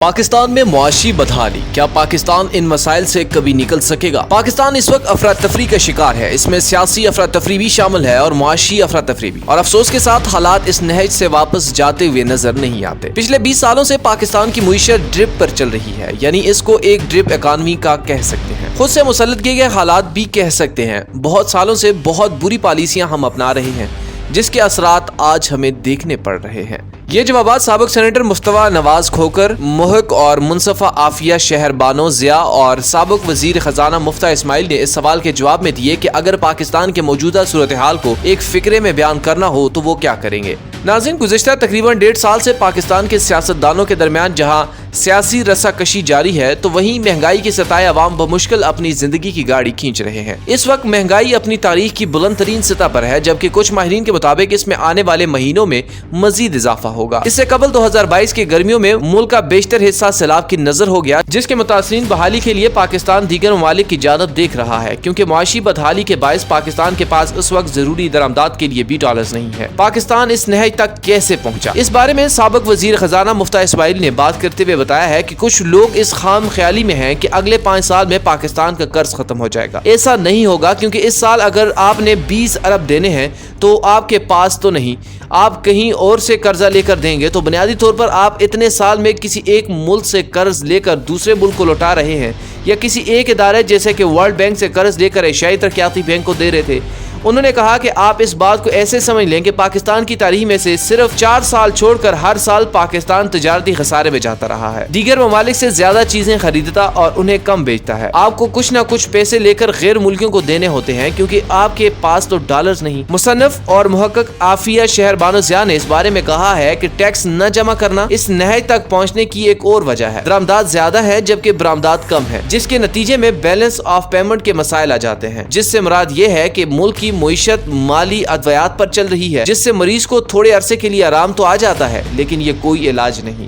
पाकिस्तान में मुआशी बदहाली, क्या पाकिस्तान इन मसाइल से कभी निकल सकेगा? पाकिस्तान इस वक्त अफरा तफरी का शिकार है। इसमें सियासी अफरा तफरी भी शामिल है और मुआशी अफरा तफरी भी। और अफसोस के साथ हालात इस नहज से वापस जाते हुए नजर नहीं आते। पिछले 20 सालों से पाकिस्तान की मुईशत ड्रिप पर चल रही है, यानी इसको एक ड्रिप इकॉनमी का कह सकते हैं। खुद से मुसल्लत किए गए हालात भी कह सकते हैं। बहुत सालों से बहुत बुरी पॉलिसियां हम अपना रहे हैं, जिसके असरात आज हमें देखने पड़ रहे हैं। ये जवाबात साबिक सेनेटर मुस्तफा नवाज खोकर, मुहक और मुनसफा आफिया शहरबानो जिया और साबिक वजीर खजाना मुफ्ता इस्माइल ने इस सवाल के जवाब में दिए कि अगर पाकिस्तान के मौजूदा सूरत हाल को एक फिक्रे में बयान करना हो तो वो क्या करेंगे। नाज़रीन, गुज़िश्ता तकरीबन 1.5 साल से पाकिस्तान के सियासतदानों के दरमियान जहां सियासी रस्साकशी जारी है, तो वहीं महंगाई के सताए अवाम बमुश्किल अपनी जिंदगी की गाड़ी खींच रहे हैं। इस वक्त महंगाई अपनी तारीख की बुलंद तरीन सतह पर है, जबकि कुछ माहिरीन के मुताबिक इसमें आने वाले महीनों में मजीद इजाफा होगा। इससे कबल 2022 की गर्मियों में मुल्क का बेशतर हिस्सा सैलाब की नजर हो गया, जिसके मुतासिरीन बहाली के लिए पाकिस्तान दीगर ममालिक की जानिब देख रहा है, क्योंकि मुआशी बदहाली के बायस पाकिस्तान के पास उस वक्त जरूरी दरामदाद के लिए भी डॉलर्स नहीं है। पाकिस्तान इस नहज तक कैसे पहुंचा? इस बारे में साबिक वजीर खजाना मुफ्ता इस्माइल ने बात करते हुए बताया है कि कुछ लोग इस खाम ख्याली में हैं कि अगले 5 साल में पाकिस्तान का कर्ज खत्म हो जाएगा। ऐसा नहीं होगा, क्योंकि इस साल अगर आपने 20 अरब देने हैं तो आपके पास तो नहीं, आप कहीं और से कर्जा लेकर देंगे। तो बुनियादी तौर पर आप इतने साल में किसी एक मुल्क से कर्ज लेकर दूसरे मुल्क को लौटा रहे हैं, या किसी एक इदारे जैसे कि वर्ल्ड बैंक से कर्ज लेकर एशियाई तरक्याती बैंक को दे रहे थे। उन्होंने कहा कि आप इस बात को ऐसे समझ लें कि पाकिस्तान की तारीख में से सिर्फ 4 साल छोड़कर हर साल पाकिस्तान तजारती खसारे में जाता रहा है। दीगर ममालिक से ज्यादा चीजें खरीदता और उन्हें कम बेचता है। आपको कुछ न कुछ पैसे लेकर गैर मुल्कियों को देने होते हैं, क्योंकि आपके पास तो डॉलर्स नहीं। मुसन्निफ और मुहक्किक आफिया शहरबानो जिया ने इस बारे में कहा है कि टैक्स न जमा करना इस नहज तक पहुँचने की एक और वजह है। दरामदाद ज्यादा है जबकि बरामदाद कम है, जिसके नतीजे में बैलेंस ऑफ पेमेंट के मसाइल आ जाते हैं, जिससे मुराद ये है कि मुल्क की मुईशत माली अद्वयात पर चल रही है, जिससे मरीज को थोड़े अरसे के लिए आराम तो आ जाता है, लेकिन ये कोई इलाज नहीं।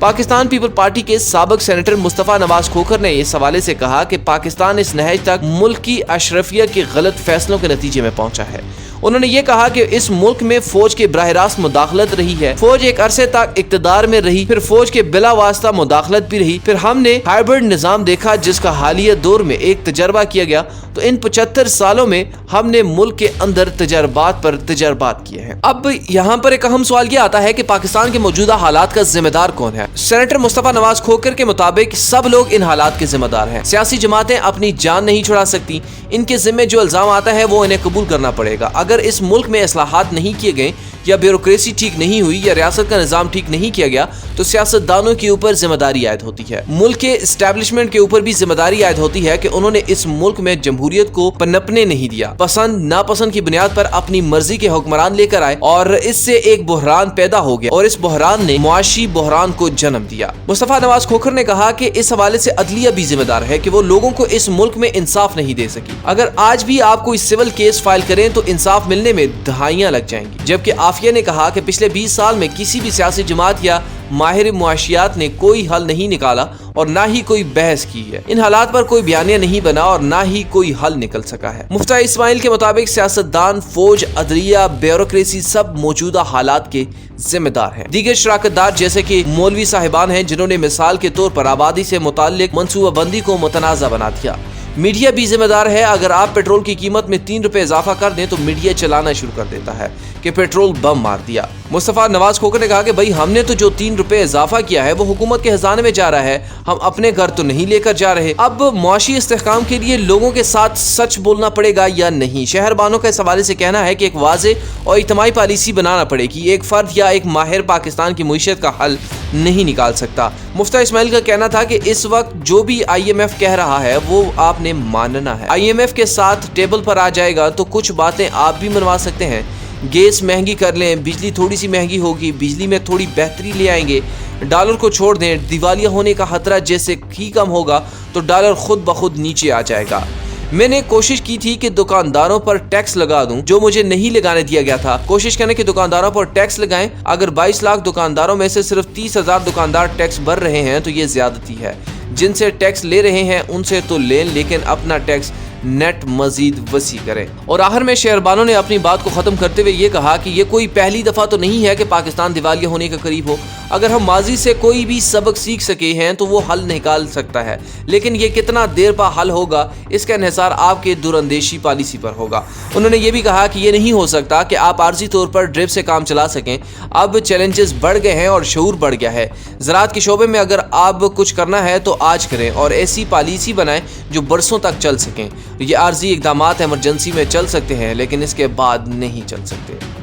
पाकिस्तान पीपल पार्टी के साबिक सेनेटर मुस्तफा नवाज खोकर ने इस हवाले से कहा कि पाकिस्तान इस नहज तक मुल्क की अशरफिया के गलत फैसलों के नतीजे में पहुंचा है। उन्होंने ये कहा कि इस मुल्क में फौज के बराह रास्त मुदाखलत रही है। फौज एक अरसे तक इक्तदार में रही, फिर फौज के बिला वास्ता मुदाखलत भी रही, फिर हमने हाइब्रिड निजाम देखा जिसका हालिया दौर में एक तजर्बा किया गया। तो इन 75 सालों में हमने मुल्क के अंदर तजर्बात पर तजर्बात किए हैं। अब यहाँ पर एक अहम सवाल ये आता है कि पाकिस्तान के मौजूदा हालात का जिम्मेदार कौन है? सेनेटर मुस्तफा नवाज खोकर के मुताबिक सब लोग इन हालात के जिम्मेदार हैं। सियासी जमातें अपनी जान नहीं छुड़ा सकती। इनके जिम्मे जो इल्जाम आता है वो इन्हें कबूल करना पड़ेगा। अगर इस मुल्क में इस्लाहात नहीं किए गए, या ब्यूरोक्रेसी ठीक नहीं हुई, या रियासत का निजाम ठीक नहीं किया गया, तो सियासतदानों के ऊपर जिम्मेदारी आयद होती है। मुल्क के एस्टेब्लिशमेंट के ऊपर भी जिम्मेदारी आयद होती है कि उन्होंने इस मुल्क में जमहूरियत को पनपने नहीं दिया। पसंद नापसंद की बुनियाद पर अपनी मर्जी के हुक्मरान लेकर आए और इससे एक बहरान पैदा हो गया, और इस बहरान ने मुआशी बहरान को जन्म दिया। मुस्तफा नवाज खोकर ने कहा कि इस हवाले से अदलिया भी जिम्मेदार है कि वो लोगों को इस मुल्क में इंसाफ नहीं दे सकी। अगर आज भी आप कोई सिविल केस फाइल करें तो इंसाफ मिलने में दहाइयां लग जाएंगी। जबकि आफिया ने कहा कि पिछले 20 साल में किसी भी सियासी जमात या माहिर मुआशियात ने कोई हल नहीं निकाला और ना ही कोई बहस की है। इन हालात पर कोई बयानिया नहीं बना और ना ही कोई हल निकल सका है। मुफ्ता इस्माइल के मुताबिक सियासतदान, फौज, अदलिया, ब्यूरोक्रेसी सब मौजूदा हालात के जिम्मेदार हैं। दीगर शराकतदार जैसे कि मौलवी साहिबान हैं, जिन्होंने मिसाल के तौर पर आबादी से मुताल्लिक मनसूबाबंदी को मुतनाज़ा बना दिया। मीडिया भी जिम्मेदार है। अगर आप पेट्रोल की कीमत में 3 रुपए इजाफा कर दें तो मीडिया चलाना शुरू कर देता है कि पेट्रोल बम मार दिया। मुस्तफा नवाज खोकर ने कहा कि भाई हमने तो जो 3 रुपए इजाफा किया है वो हुकूमत के खजाने में जा रहा है, हम अपने घर तो नहीं लेकर जा रहे। अब मुआशी इस्तेहकाम के लिए लोगों के साथ सच बोलना पड़ेगा या नहीं? शहरबानों का इस हवाले से कहना है कि एक वाज़ेह और इज्तिमाई पॉलिसी बनाना पड़ेगी। एक फर्द या एक माहिर पाकिस्तान की मुईशत का हल नहीं निकाल सकता। मुफ्ता इस्माइल का कहना था कि इस वक्त जो भी IMF कह रहा है वो आपने मानना है। IMF के साथ टेबल पर आ जाएगा तो कुछ बातें आप भी मनवा सकते हैं। गैस महंगी कर लें, बिजली थोड़ी सी महंगी होगी, बिजली में थोड़ी बेहतरी ले आएंगे, डॉलर को छोड़ दें, दिवालिया होने का खतरा जैसे ही कम होगा तो डॉलर खुद ब खुद नीचे आ जाएगा। मैंने कोशिश की थी कि दुकानदारों पर टैक्स लगा दूं, जो मुझे नहीं लगाने दिया गया था। कोशिश करने कि दुकानदारों पर टैक्स लगाएं। अगर 22 लाख दुकानदारों में से सिर्फ 30,000 दुकानदार टैक्स भर रहे हैं तो ये ज्यादती है। जिनसे टैक्स ले रहे हैं उनसे तो लें, लेकिन अपना टैक्स नेट मजीद वसी करें। और आखिर में शेरबानो ने अपनी बात को ख़त्म करते हुए ये कहा कि ये कोई पहली दफ़ा तो नहीं है कि पाकिस्तान दिवालिया होने के करीब हो। अगर हम माजी से कोई भी सबक सीख सके हैं तो वो हल निकाल सकता है, लेकिन ये कितना देर पर हल होगा इसका इन्हिसार आपके दूरअंदेशी पॉलिसी पर होगा। उन्होंने ये भी कहा कि ये नहीं हो सकता कि आप आर्जी तौर पर ड्रिप से काम चला सकें। अब चैलेंजेस बढ़ गए हैं और शऊर बढ़ गया है। ज़राअत के शोबे में अगर आप कुछ करना है तो आज करें और ऐसी पॉलिसी बनाएं जो बरसों तक चल सकें। ये आर्जी इक़दामात एमरजेंसी में चल सकते हैं लेकिन इसके बाद नहीं चल सकते।